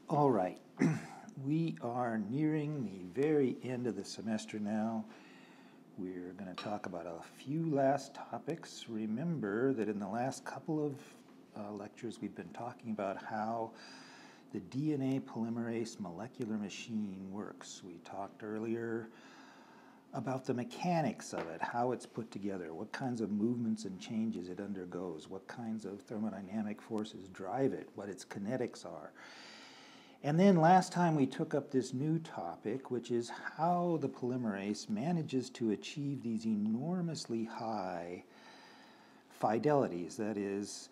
All right, we are nearing the very end of the semester now. We're going to talk about a few last topics. Remember that in the last couple of lectures we've been talking about how the DNA polymerase molecular machine works. We talked earlier about the mechanics of it, how it's put together, what kinds of movements and changes it undergoes, what kinds of thermodynamic forces drive it, what its kinetics are. And then last time we took up this new topic, which is how the polymerase manages to achieve these enormously high fidelities, that is,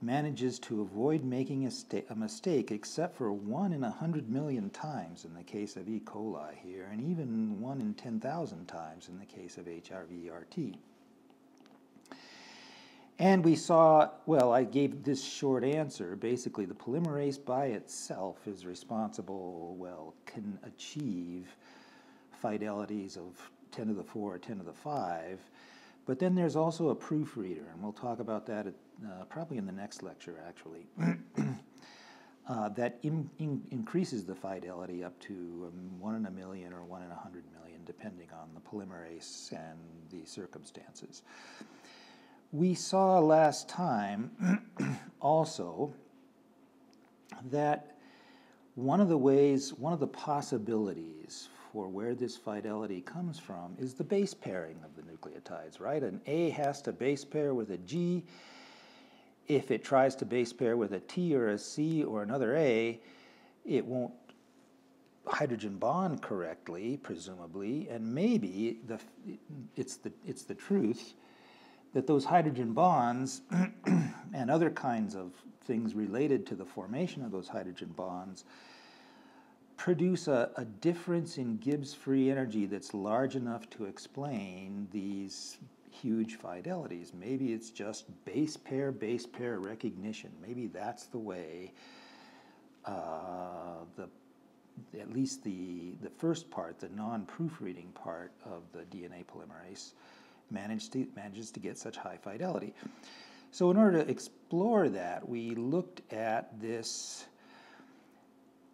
manages to avoid making a mistake except for 1 in 100 million times in the case of E. coli here, and even 1 in 10,000 times in the case of HRV-RT. And we saw, well, I gave this short answer. Basically, the polymerase by itself is responsible, well, can achieve fidelities of 10 to the 4 or 10 to the 5. But then there's also a proofreader, and we'll talk about that probably in the next lecture, actually, that increases the fidelity up to 1 in a million or 1 in 100 million, depending on the polymerase and the circumstances. We saw last time also that one of the possibilities for where this fidelity comes from is the base pairing of the nucleotides, right? An A has to base pair with a G. If it tries to base pair with a T or a C or another A, it won't hydrogen bond correctly, presumably, and maybe it's the truth that those hydrogen bonds and other kinds of things related to the formation of those hydrogen bonds produce a difference in Gibbs free energy that's large enough to explain these huge fidelities. Maybe it's just base pair recognition. Maybe that's the way at least the first part, the non-proofreading part of the DNA polymerase, manages to get such high fidelity. So in order to explore that, we looked at this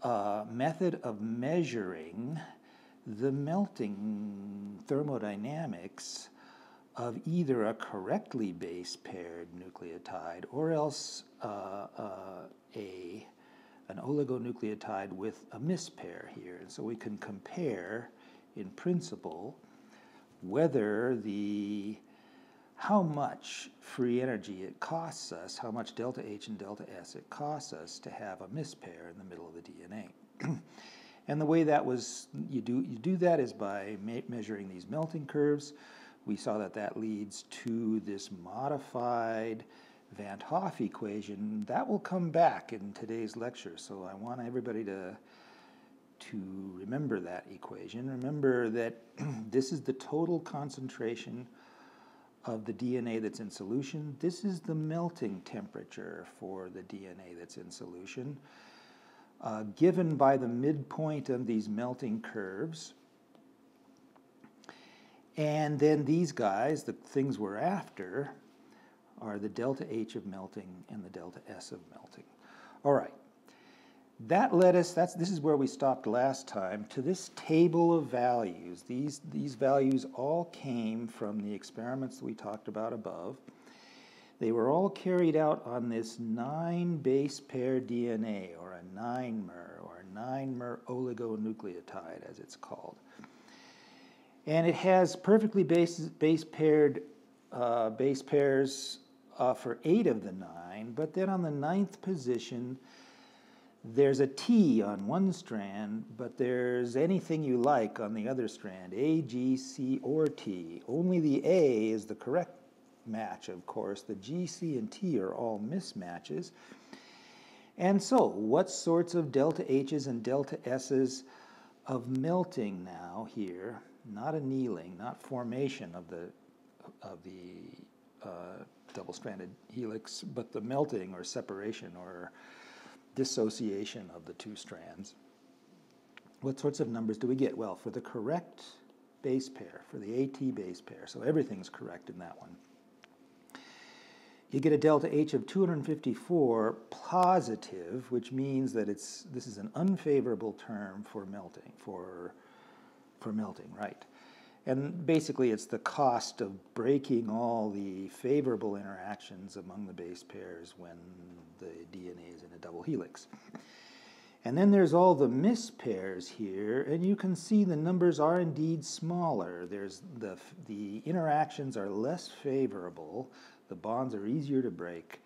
method of measuring the melting thermodynamics of either a correctly base paired nucleotide or else an oligonucleotide with a mispair here. And so we can compare, in principle, whether how much free energy it costs us, how much delta H and delta S it costs us to have a mispair in the middle of the DNA. And the way you do that is by measuring these melting curves. We saw that leads to this modified Van 't Hoff equation. That will come back in today's lecture, so I want everybody to remember that equation. Remember that this is the total concentration of the DNA that's in solution. This is the melting temperature for the DNA that's in solution, given by the midpoint of these melting curves. And then these guys, the things we're after, are the delta H of melting and the delta S of melting. All right. That led us, this is where we stopped last time, to this table of values. These values all came from the experiments that we talked about above. They were all carried out on this 9 base pair DNA, or a 9-mer, or a 9-mer oligonucleotide, as it's called. And it has perfectly base paired base pairs for 8 of the 9, but then on the 9th position, there's a T on one strand, but there's anything you like on the other strand, A, G, C, or T. Only the A is the correct match, of course. The G, C, and T are all mismatches. And so, what sorts of delta H's and delta S's of melting now here, not annealing, not formation of the double-stranded helix, but the melting or separation or dissociation of the 2 strands. What sorts of numbers do we get? Well, for the correct base pair, for the AT base pair, so everything's correct in that one, you get a delta H of 254 positive, which means that this is an unfavorable term for melting, for melting, right? And basically it's the cost of breaking all the favorable interactions among the base pairs when the DNA is in a double helix. And then there's all the mispairs here, and you can see the numbers are indeed smaller. There's the interactions are less favorable, the bonds are easier to break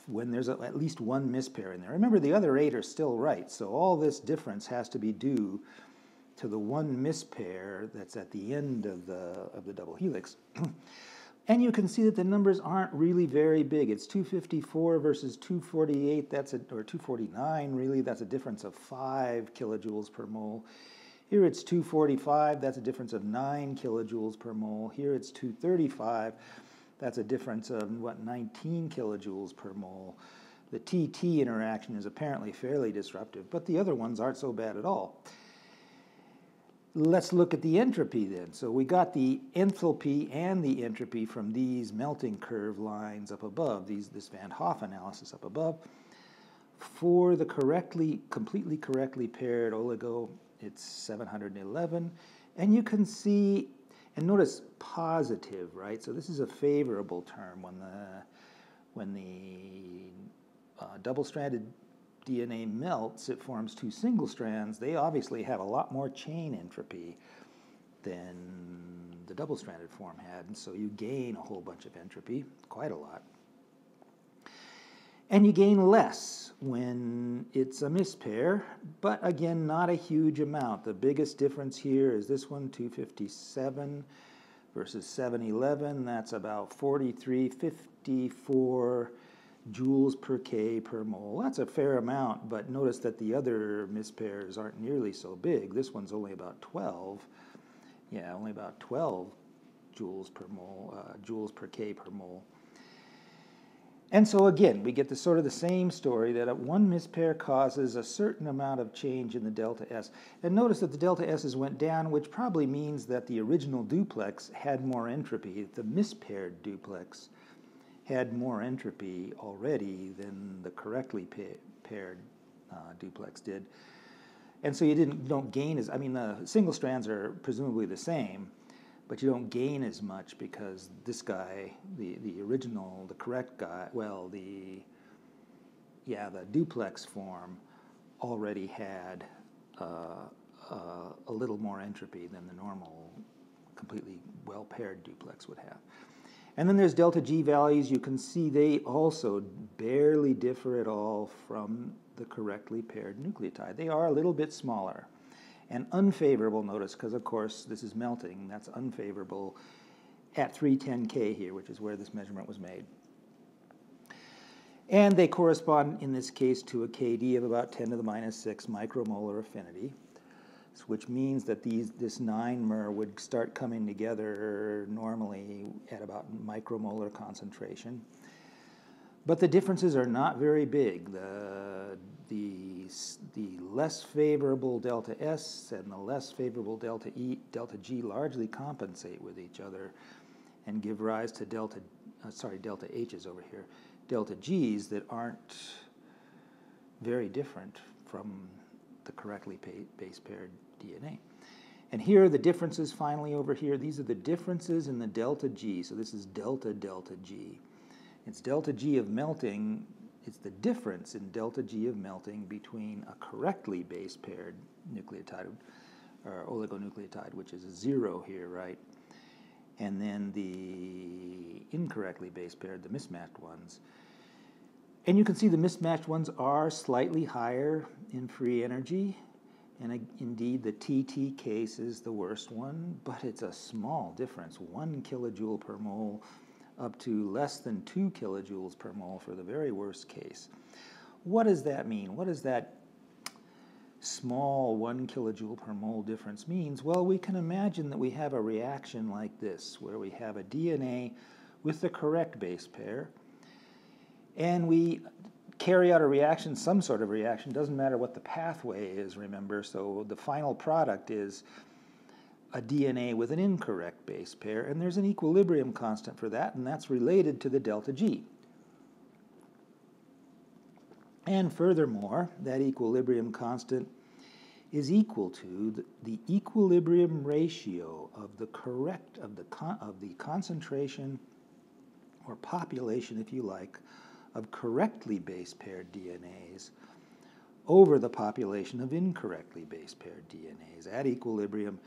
when there's at least one mispair in there. Remember, the other 8 are still right, so all this difference has to be due to the one mispair that's at the end of the double helix. And you can see that the numbers aren't really very big. It's 254 versus 248, or 249 really, that's a difference of 5 kilojoules per mole. Here it's 245, that's a difference of 9 kilojoules per mole. Here it's 235, that's a difference of, 19 kilojoules per mole. The TT interaction is apparently fairly disruptive, but the other ones aren't so bad at all. Let's look at the entropy then. So we got the enthalpy and the entropy from these melting curve lines up above, this Van Hoff analysis up above. For the completely correctly paired oligo, it's 711. And you can see, and notice positive, right? So this is a favorable term when the double-stranded DNA melts, it forms 2 single strands. They obviously have a lot more chain entropy than the double-stranded form had, and so you gain a whole bunch of entropy, quite a lot. And you gain less when it's a mispair, but again, not a huge amount. The biggest difference here is this one, 257 versus 711. That's about 4354 joules per K per mole. That's a fair amount, but notice that the other mispairs aren't nearly so big. This one's only about 12. Yeah, only about 12 joules per mole, joules per K per mole. And so again, we get sort of the same story that one mispair causes a certain amount of change in the delta S. And notice that the delta S's went down, which probably means that the original duplex had more entropy. The mispaired duplex had more entropy already than the correctly paired duplex did. And so you don't gain as, I mean, the single strands are presumably the same, but you don't gain as much because this guy, the original, the correct guy, well, the duplex form already had a little more entropy than the normal, completely well-paired duplex would have. And then there's delta G values. You can see they also barely differ at all from the correctly paired nucleotide. They are a little bit smaller. And unfavorable, notice, because of course this is melting, that's unfavorable at 310 K here, which is where this measurement was made. And they correspond, in this case, to a KD of about 10 to the minus 6 micromolar affinity, which means that this 9 mer would start coming together normally at about micromolar concentration. But the differences are not very big. The less favorable delta S and the less favorable delta G largely compensate with each other and give rise to delta H's over here, delta G's that aren't very different from the correctly base paired DNA. And here are the differences finally over here. These are the differences in the delta G. So this is delta G. It's delta G of melting. It's the difference in delta G of melting between a correctly base paired nucleotide or oligonucleotide, which is a 0 here, right? And then the incorrectly base paired, the mismatched ones. And you can see the mismatched ones are slightly higher in free energy. And indeed, the TT case is the worst one, but it's a small difference, 1 kilojoule per mole up to less than 2 kilojoules per mole for the very worst case. What does that mean? What does that small 1 kilojoule per mole difference means? Well, we can imagine that we have a reaction like this, where we have a DNA with the correct base pair, and we carry out a reaction, some sort of reaction, doesn't matter what the pathway is, remember, so the final product is a DNA with an incorrect base pair, and there's an equilibrium constant for that, and that's related to the delta G. And furthermore, that equilibrium constant is equal to the equilibrium ratio of the concentration or population, if you like, of correctly base paired DNAs over the population of incorrectly base paired DNAs. At equilibrium,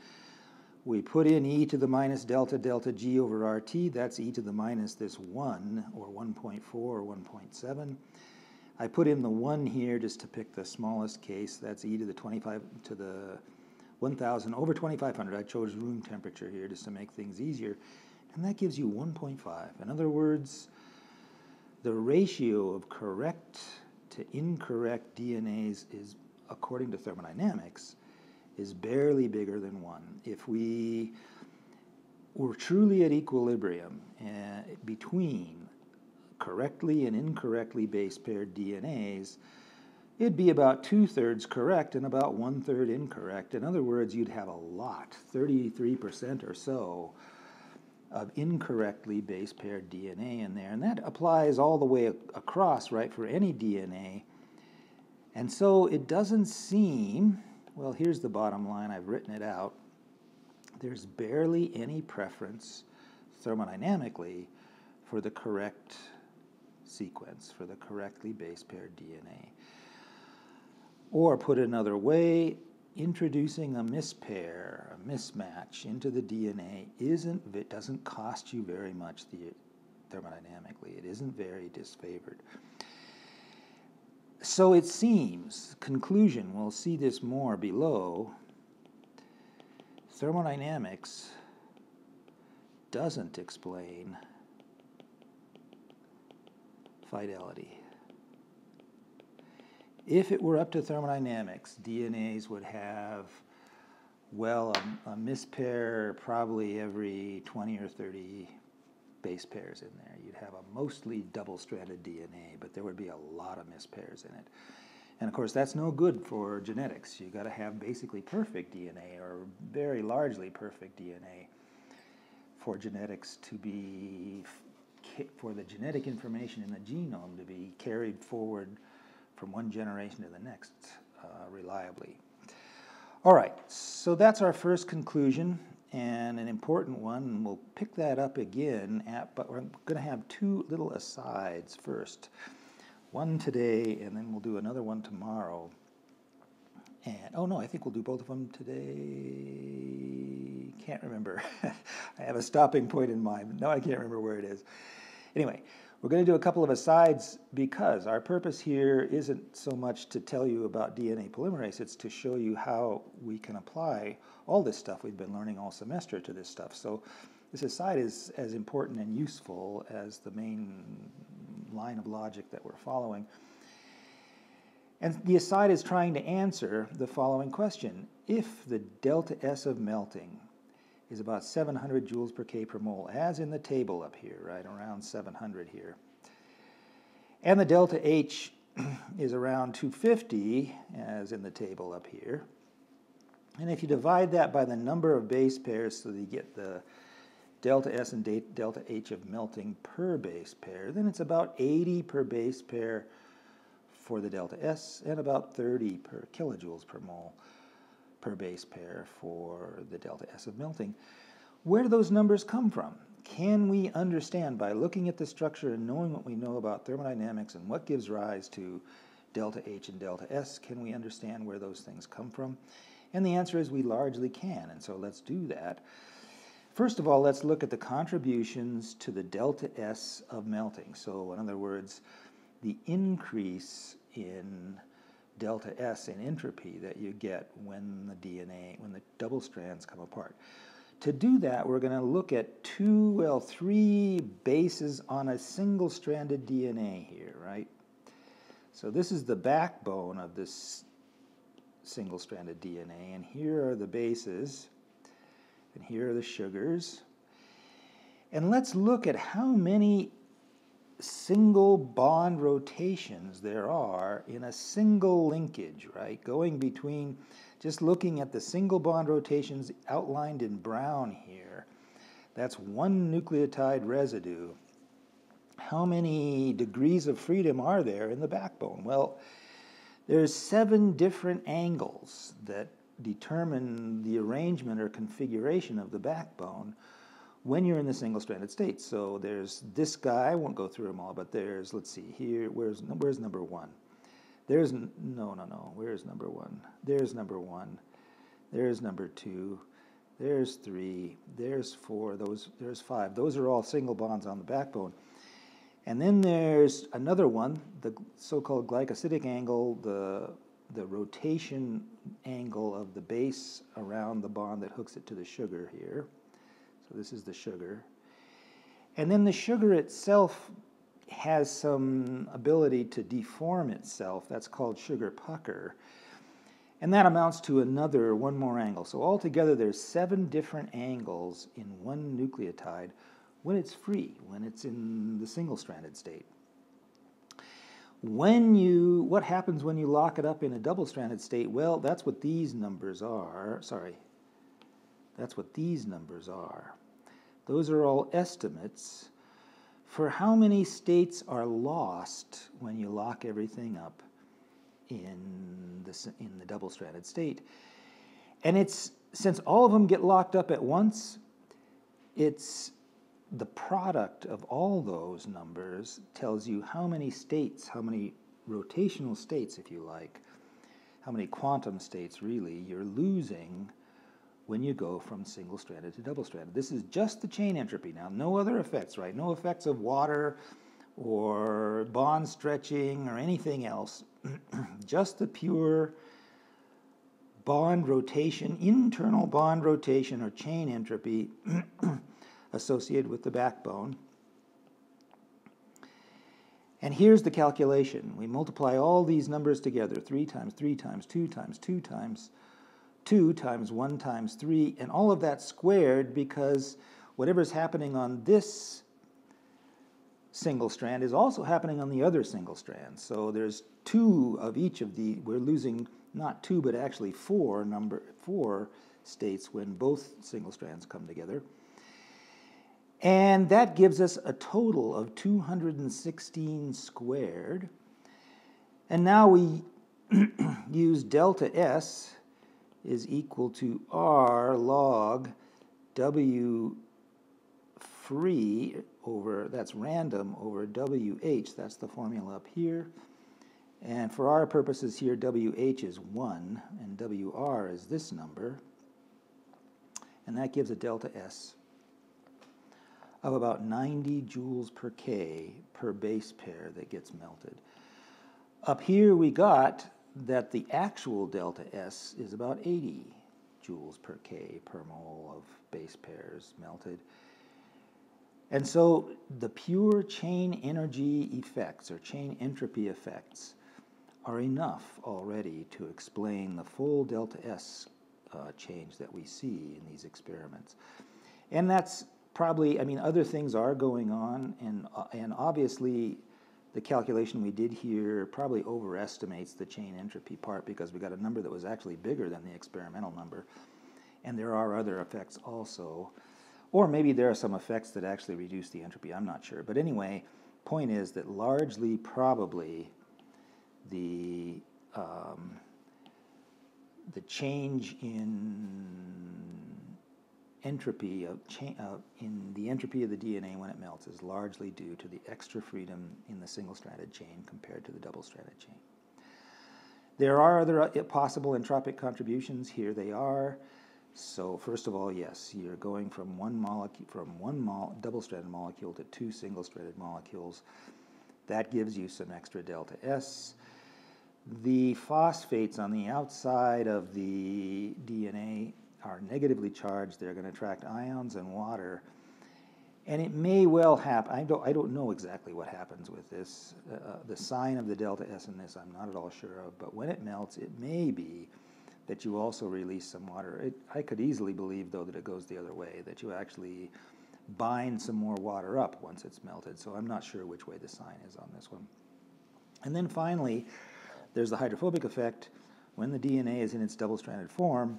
we put in e to the minus delta G over RT. That's e to the minus this 1, or 1.4 or 1.7. I put in the 1 here just to pick the smallest case. That's e to the 25 to the 1,000 over 2,500. I chose room temperature here just to make things easier. And that gives you 1.5. In other words, the ratio of correct to incorrect DNAs is, according to thermodynamics, is barely bigger than 1. If we were truly at equilibrium between correctly and incorrectly base paired DNAs, it'd be about 2/3 correct and about 1/3 incorrect. In other words, you'd have a lot, 33% or so, of incorrectly base paired DNA in there. And that applies all the way across, right, for any DNA. And so it doesn't seem, well, here's the bottom line. I've written it out. There's barely any preference thermodynamically for the correct sequence, for the correctly base paired DNA. Or put another way, introducing a mispair, a mismatch into the DNA doesn't cost you very much thermodynamically. It isn't very disfavored. So it seems, conclusion, we'll see this more below, thermodynamics doesn't explain fidelity. If it were up to thermodynamics, DNAs would have, well, a mispair probably every 20 or 30 base pairs in there. You'd have a mostly double-stranded DNA, but there would be a lot of mispairs in it. And of course, that's no good for genetics. You've got to have basically perfect DNA, or very largely perfect DNA, for genetics to be, for the genetic information in the genome to be carried forward from one generation to the next reliably. All right, so that's our first conclusion, and an important one, and we'll pick that up again, but we're going to have two little asides first. One today, and then we'll do another one tomorrow. And, oh no, I think we'll do both of them today. Can't remember. I have a stopping point in mind, but no, I can't remember where it is. Anyway, we're going to do a couple of asides because our purpose here isn't so much to tell you about DNA polymerase, it's to show you how we can apply all this stuff we've been learning all semester to this stuff. So this aside is as important and useful as the main line of logic that we're following. And the aside is trying to answer the following question. If the delta S of melting is about 700 joules per K per mole, as in the table up here, right, around 700 here, and the delta H is around 250, as in the table up here, and if you divide that by the number of base pairs so that you get the delta S and delta H of melting per base pair, then it's about 80 per base pair for the delta S and about 30 per kilojoules per mole per base pair for the delta S of melting. Where do those numbers come from? Can we understand, by looking at the structure and knowing what we know about thermodynamics and what gives rise to delta H and delta S, can we understand where those things come from? And the answer is we largely can, and so let's do that. First of all, let's look at the contributions to the delta S of melting. So in other words, the increase in delta S in entropy that you get when the double strands come apart. To do that, we're going to look at three bases on a single-stranded DNA here, right? So this is the backbone of this single-stranded DNA, and here are the bases, and here are the sugars. And let's look at how many single bond rotations there are in a single linkage, right? Going between, just looking at the single bond rotations outlined in brown here, that's one nucleotide residue. How many degrees of freedom are there in the backbone? Well, there's 7 different angles that determine the arrangement or configuration of the backbone when you're in the single-stranded state. So there's this guy, I won't go through them all, but there's, let's see here, where's number 1? There's, where's number 1? There's number 1, there's number 2, there's 3, there's 4, there's 5. Those are all single bonds on the backbone. And then there's another one, the so-called glycosidic angle, the rotation angle of the base around the bond that hooks it to the sugar here. So this is the sugar. And then the sugar itself has some ability to deform itself. That's called sugar pucker. And that amounts to one more angle. So altogether there's 7 different angles in one nucleotide when it's free, when it's in the single-stranded state. What happens when you lock it up in a double-stranded state? Well, that's what these numbers are. That's what these numbers are. Those are all estimates for how many states are lost when you lock everything up in the double-stranded state. And since all of them get locked up at once, it's the product of all those numbers tells you how many states, how many rotational states, if you like, how many quantum states, really, you're losing when you go from single-stranded to double-stranded. This is just the chain entropy now, no other effects, right? No effects of water or bond stretching or anything else. Just the pure bond rotation, internal bond rotation or chain entropy associated with the backbone. And here's the calculation. We multiply all these numbers together, 3 times 3 times 2 times 2 times 2 times 1 times 3, and all of that squared because whatever's happening on this single strand is also happening on the other single strand. So there's 2 of each of we're losing not 2 but actually 4 states when both single strands come together. And that gives us a total of 216 squared. And now we use delta S is equal to R log W free over, that's random, over WH. That's the formula up here. And for our purposes here, WH is 1, and WR is this number. And that gives a delta S of about 90 joules per K per base pair that gets melted. Up here we got that the actual delta S is about 80 joules per K per mole of base pairs melted. And so the pure chain energy effects or chain entropy effects are enough already to explain the full delta S change that we see in these experiments. And that's probably, I mean, other things are going on, and obviously the calculation we did here probably overestimates the chain entropy part because we got a number that was actually bigger than the experimental number. And there are other effects also. Or maybe there are some effects that actually reduce the entropy, I'm not sure. But anyway, point is that largely probably the change in entropy in the entropy of the DNA when it melts is largely due to the extra freedom in the single-stranded chain compared to the double-stranded chain. There are other possible entropic contributions. Here they are. So first of all, yes, you're going from one double-stranded molecule to 2 single-stranded molecules. That gives you some extra delta S. The phosphates on the outside of the DNA are negatively charged. They're going to attract ions and water. And it may well happen, I don't know exactly what happens with this. The sign of the delta S in this I'm not at all sure of, but when it melts, it may be that you also release some water. I could easily believe, though, that it goes the other way, that you actually bind some more water up once it's melted. So I'm not sure which way the sign is on this one. And then finally, there's the hydrophobic effect. When the DNA is in its double-stranded form,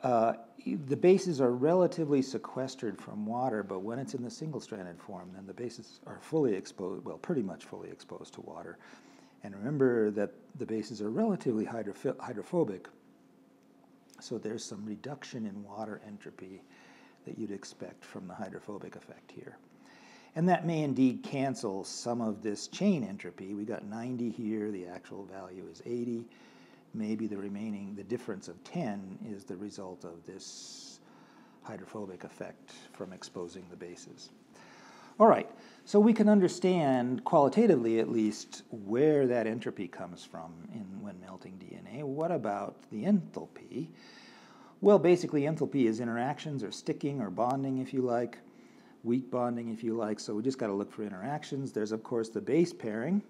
the bases are relatively sequestered from water, but when it's in the single-stranded form, then the bases are fully exposed, well, pretty much fully exposed to water. And remember that the bases are relatively hydrophobic, so there's some reduction in water entropy that you'd expect from the hydrophobic effect here. And that may indeed cancel some of this chain entropy. We got 90 here, the actual value is 80. Maybe the difference of 10 is the result of this hydrophobic effect from exposing the bases. All right, so we can understand, qualitatively at least, where that entropy comes from when melting DNA. What about the enthalpy? Well, basically enthalpy is interactions or sticking or bonding, if you like, weak bonding, if you like, so we just got to look for interactions. There's, of course, the base pairing.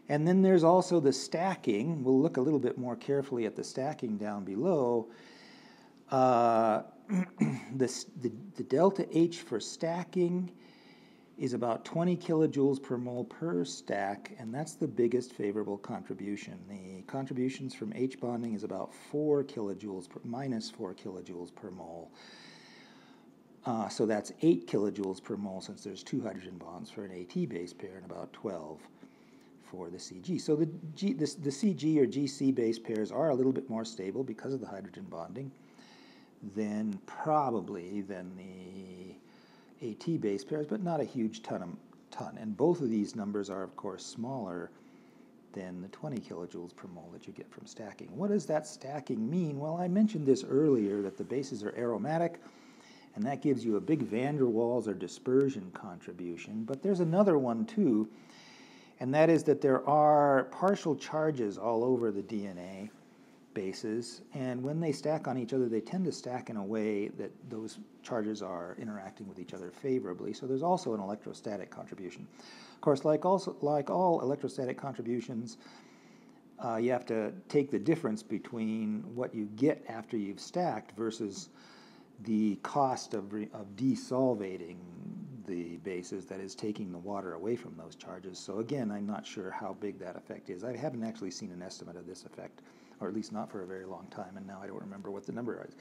And then there's also the stacking. We'll look a little bit more carefully at the stacking down below. The delta H for stacking is about 20 kilojoules per mole per stack, and that's the biggest favorable contribution. The contributions from H bonding is about minus 4 kilojoules per mole. So that's 8 kilojoules per mole since there's 2 hydrogen bonds for an AT base pair and about 12 for the CG. So the CG or GC base pairs are a little bit more stable because of the hydrogen bonding than the AT base pairs, but not a huge ton. And both of these numbers are, of course, smaller than the 20 kilojoules per mole that you get from stacking. What does that stacking mean? Well, I mentioned this earlier, that the bases are aromatic, and that gives you a big van der Waals or dispersion contribution. But there's another one, too, and that is that there are partial charges all over the DNA bases, and when they stack on each other, they tend to stack in a way that those charges are interacting with each other favorably. So there's also an electrostatic contribution. Of course, like all electrostatic contributions, you have to take the difference between what you get after you've stacked versus the cost of desolvating the bases, that is, taking the water away from those charges. So again, I'm not sure how big that effect is. I haven't actually seen an estimate of this effect, or at least not for a very long time, and now I don't remember what the number is.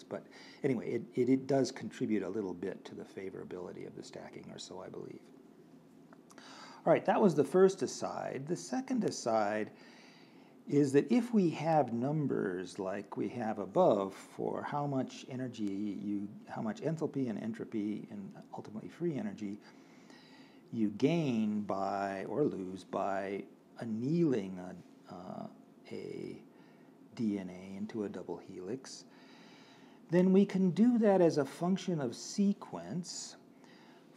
But anyway, it does contribute a little bit to the favorability of the stacking, or so I believe. All right, that was the first aside. The second aside is that if we have numbers like we have above for how much how much enthalpy and entropy and ultimately free energy you gain by or lose by annealing a DNA into a double helix, then we can do that as a function of sequence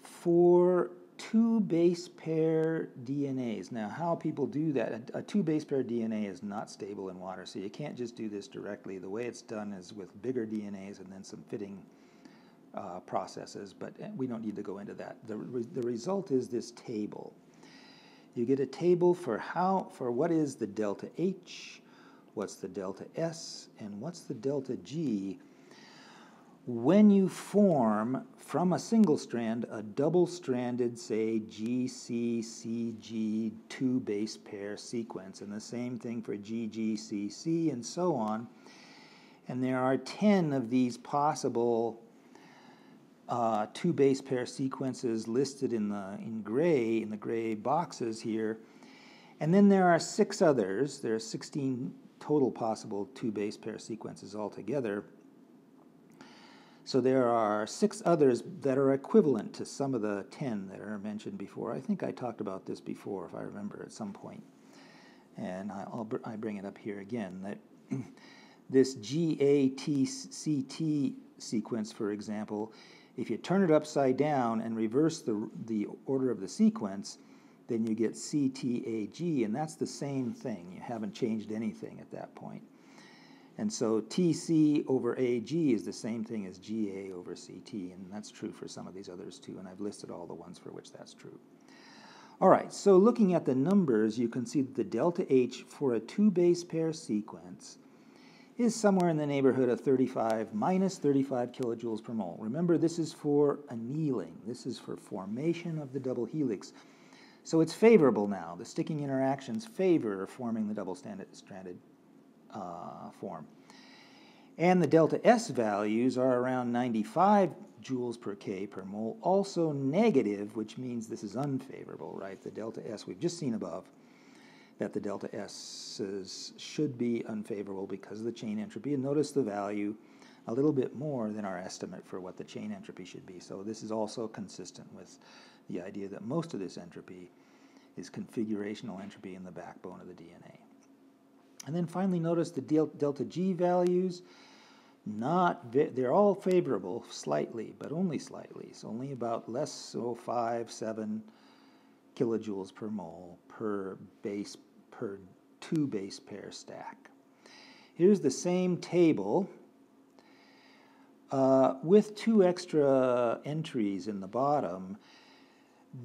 for 2 base pair DNAs. Now, how people do that, a 2 base pair DNA is not stable in water, so you can't just do this directly. The way it's done is with bigger DNAs and then some fitting processes, but we don't need to go into that. The result is this table. You get a table for what is the delta H, what's the delta S, and what's the delta G when you form from a single strand a double-stranded, say, GC-CG 2 base pair sequence, and the same thing for GG-CC and so on. And there are 10 of these possible 2 base pair sequences listed in the gray boxes here. And then there are 6 others. There are 16 total possible 2 base pair sequences altogether. So there are 6 others that are equivalent to some of the 10 that are mentioned before. I think I talked about this before, if I remember, at some point. And I bring it up here again, that this GATCT sequence, for example, if you turn it upside down and reverse the order of the sequence, then you get CTAG, and that's the same thing. You haven't changed anything at that point. And so TC over AG is the same thing as GA over CT, and that's true for some of these others too, and I've listed all the ones for which that's true. All right, so looking at the numbers, you can see that the delta H for a 2 base pair sequence is somewhere in the neighborhood of 35, minus 35 kilojoules per mole. Remember, this is for annealing. This is for formation of the double helix. So it's favorable now. The sticking interactions favor forming the double-stranded form. And the delta S values are around 95 joules per K per mole, also negative, which means this is unfavorable, right? The delta S, we've just seen above, that the delta S's should be unfavorable because of the chain entropy. And notice the value a little bit more than our estimate for what the chain entropy should be. So this is also consistent with the idea that most of this entropy is configurational entropy in the backbone of the DNA. And then finally notice the delta G values. They're all favorable slightly, but only slightly. So only about less, so 5, 7 kilojoules per mole per 2 base pair stack. Here's the same table with 2 extra entries in the bottom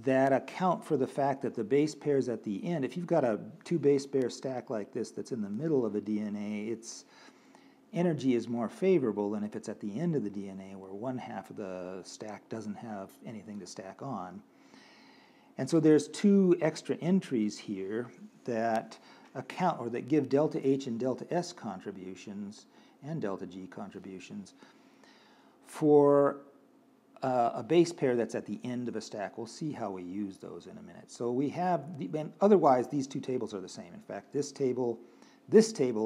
that account for the fact that the base pairs at the end, if you've got a 2 base pair stack like this that's in the middle of a DNA, its energy is more favorable than if it's at the end of the DNA where one half of the stack doesn't have anything to stack on. And so there's 2 extra entries here that account or that give delta H and delta S contributions and delta G contributions for a base pair that's at the end of a stack. We'll see how we use those in a minute. So we have, and otherwise these 2 tables are the same. In fact, this table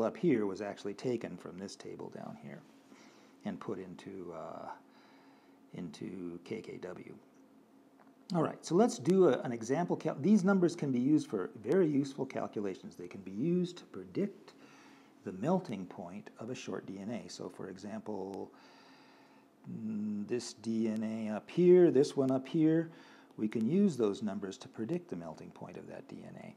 up here was actually taken from this table down here and put into KKW. All right, so let's do an example. These numbers can be used for very useful calculations. They can be used to predict the melting point of a short DNA. So for example, this DNA up here, this one up here, we can use those numbers to predict the melting point of that DNA.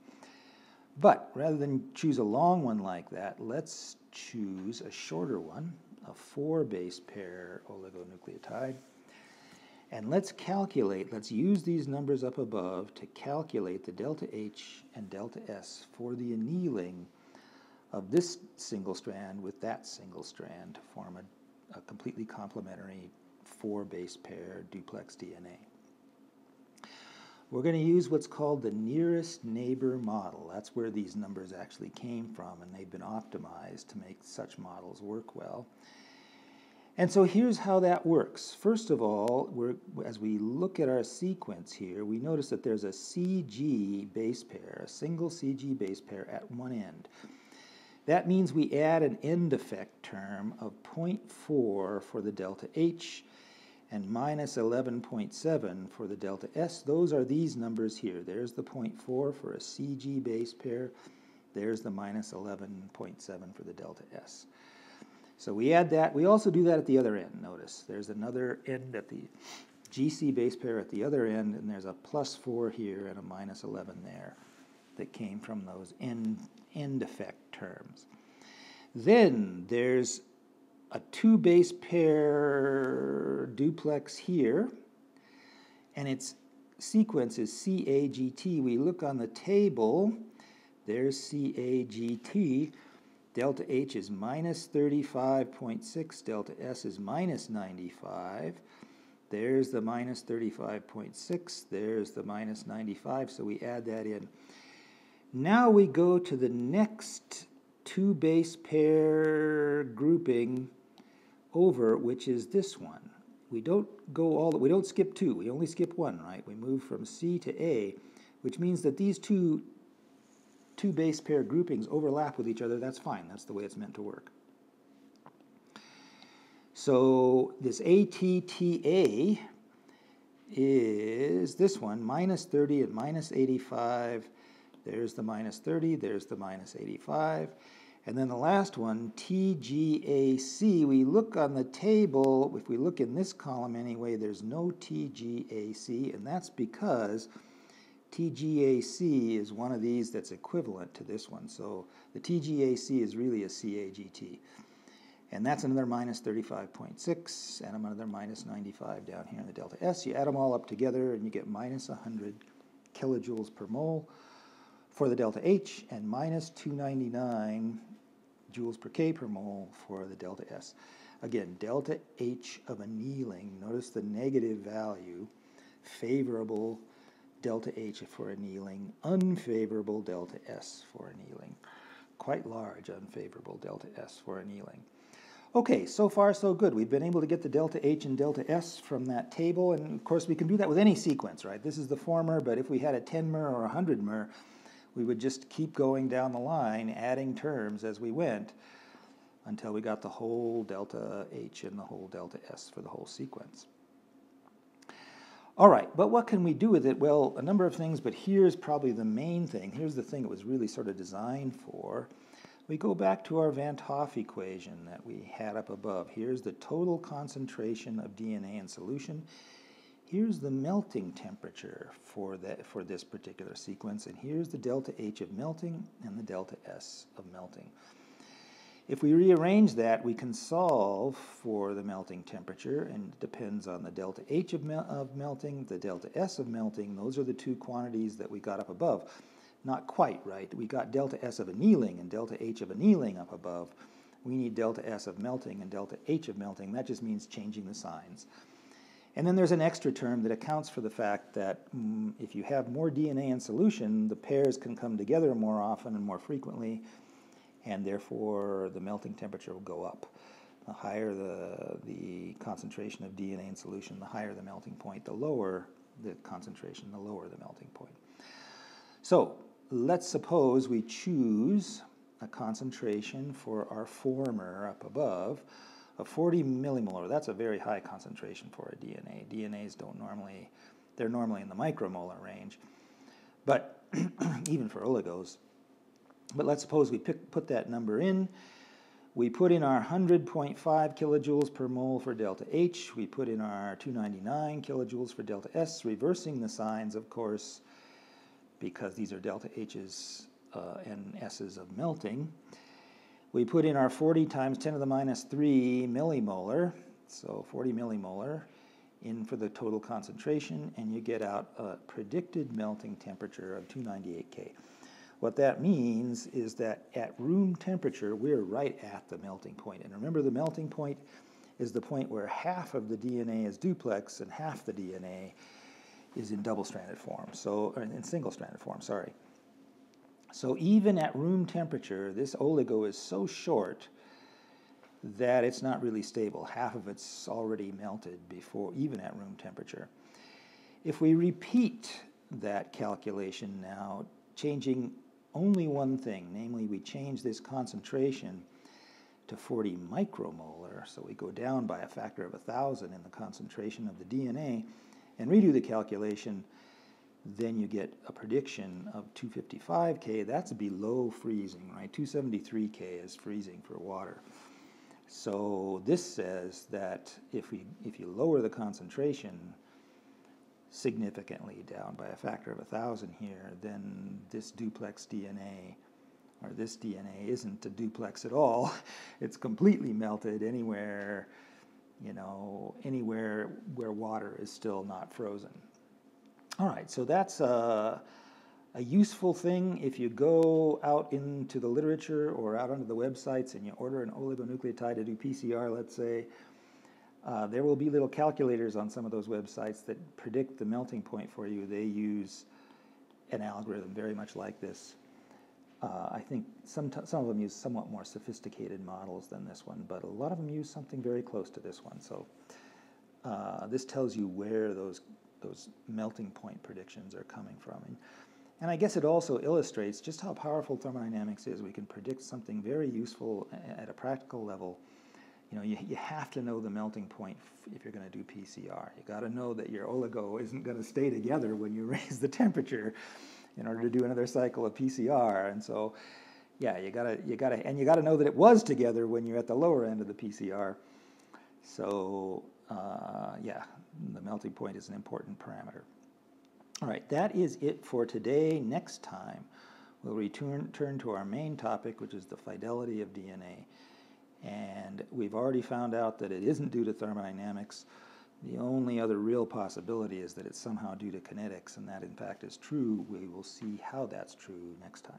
But rather than choose a long one like that, let's choose a shorter one, a 4 base pair oligonucleotide. And let's use these numbers up above to calculate the delta H and delta S for the annealing of this single strand with that single strand to form a completely complementary 4 base pair duplex DNA. We're going to use what's called the nearest neighbor model. That's where these numbers actually came from, and they've been optimized to make such models work well. And so here's how that works. First of all, as we look at our sequence here, we notice that there's a CG base pair, a single CG base pair at one end. That means we add an end effect term of 0.4 for the delta H and minus 11.7 for the delta S. Those are these numbers here. There's the 0.4 for a CG base pair. There's the minus 11.7 for the delta S. So we add that. We also do that at the other end, notice. There's another end at the GC base pair at the other end, and there's a plus 4 here and a minus 11 there that came from those end effect terms. Then there's a 2 base pair duplex here, and its sequence is CAGT. We look on the table, there's CAGT. Delta H is minus 35.6, delta S is minus 95. There's the minus 35.6, there's the minus 95, so we add that in. Now we go to the next 2 base pair grouping over, which is this one. We don't skip 2, we only skip 1, right? We move from C to A, which means that these two base pair groupings overlap with each other. That's fine. That's the way it's meant to work. So this ATTA is this one, minus 30 and minus 85. There's the minus 30. There's the minus 85. And then the last one, TGAC. We look on the table. If we look in this column anyway, there's no TGAC, and that's because TGAC is one of these that's equivalent to this one. So the TGAC is really a CAGT. And that's another minus 35.6 and another minus 95 down here in the delta S. You add them all up together and you get minus 100 kilojoules per mole for the delta H and minus 299 joules per K per mole for the delta S. Again, delta H of annealing, notice the negative value, favorable delta H for annealing, unfavorable delta S for annealing. Quite large unfavorable delta S for annealing. Okay, so far so good. We've been able to get the delta H and delta S from that table, and of course we can do that with any sequence, right? This is the former, but if we had a 10 mer or a 100 mer, we would just keep going down the line, adding terms as we went, until we got the whole delta H and the whole delta S for the whole sequence. All right, but what can we do with it? Well, a number of things, but here's probably the main thing. Here's the thing it was really sort of designed for. We go back to our Van 't Hoff equation that we had up above. Here's the total concentration of DNA in solution. Here's the melting temperature for this particular sequence, and here's the delta H of melting and the delta S of melting. If we rearrange that, we can solve for the melting temperature, and it depends on the delta H of melting, the delta S of melting. Those are the two quantities that we got up above. Not quite, right? We got delta S of annealing and delta H of annealing up above. We need delta S of melting and delta H of melting. That just means changing the signs. And then there's an extra term that accounts for the fact that if you have more DNA in solution, the pairs can come together more often and more frequently, and therefore the melting temperature will go up. The higher the concentration of DNA in solution, the higher the melting point. The lower the concentration, the lower the melting point. So let's suppose we choose a concentration for our former up above of 40 millimolar. That's a very high concentration for a DNA. DNAs they're normally in the micromolar range, but even for oligos. But let's suppose we put that number in. We put in our 100.5 kilojoules per mole for delta H. We put in our 299 kilojoules for delta S, reversing the signs, of course, because these are delta H's and S's of melting. We put in our 40 times 10 to the minus 3 millimolar, so 40 millimolar, in for the total concentration, and you get out a predicted melting temperature of 298 K. What that means is that at room temperature, we're right at the melting point. And remember, the melting point is the point where half of the DNA is duplex and half the DNA is in double-stranded form, or in single-stranded form, sorry. So even at room temperature, this oligo is so short that it's not really stable. Half of it's already melted even at room temperature. If we repeat that calculation now, changing only one thing, namely we change this concentration to 40 micromolar, so we go down by a factor of 1,000 in the concentration of the DNA, and redo the calculation, then you get a prediction of 255 K. That's below freezing, right? 273 K is freezing for water. So this says that if you lower the concentration significantly down by a factor of 1,000 here, then this duplex DNA, or this DNA, isn't a duplex at all. It's completely melted anywhere, anywhere where water is still not frozen. All right, so that's a useful thing if you go out into the literature or out onto the websites and you order an oligonucleotide to do PCR, let's say. There will be little calculators on some of those websites that predict the melting point for you. They use an algorithm very much like this. I think some of them use somewhat more sophisticated models than this one, but a lot of them use something very close to this one. So this tells you where those melting point predictions are coming from. And I guess it also illustrates just how powerful thermodynamics is. We can predict something very useful at a practical level. You have to know the melting point if you're going to do PCR. You got to know that your oligo isn't going to stay together when you raise the temperature in order to do another cycle of PCR. And so, yeah, you got to know that it was together when you're at the lower end of the PCR. So, yeah, the melting point is an important parameter. All right, that is it for today. Next time, we'll turn to our main topic, which is the fidelity of DNA. And we've already found out that it isn't due to thermodynamics. The only other real possibility is that it's somehow due to kinetics, and that in fact is true. We will see how that's true next time.